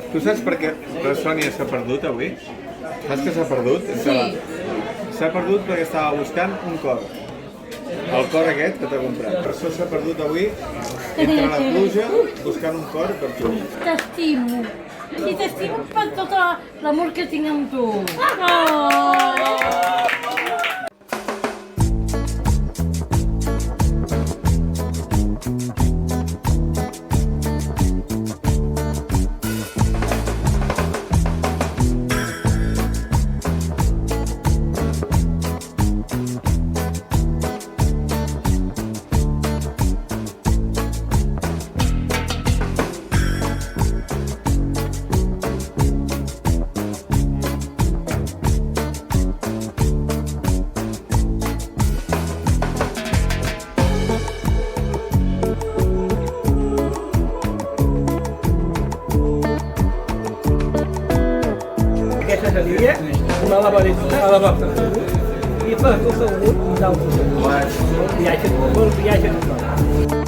Tu saps per què la Sònia s'ha perdut avui? Saps que s'ha perdut? Sí. S'ha perdut perquè estava buscant un cor. El cor aquest que t'ha comprat. Per això s'ha perdut avui entre la pluja buscant un cor per tu. T'estimo. I t'estimo per tot l'amor que tinc amb tu. Oh! Aquesta seria una lavadora i per tot el món un altre. Viatge, molt viatge tothom.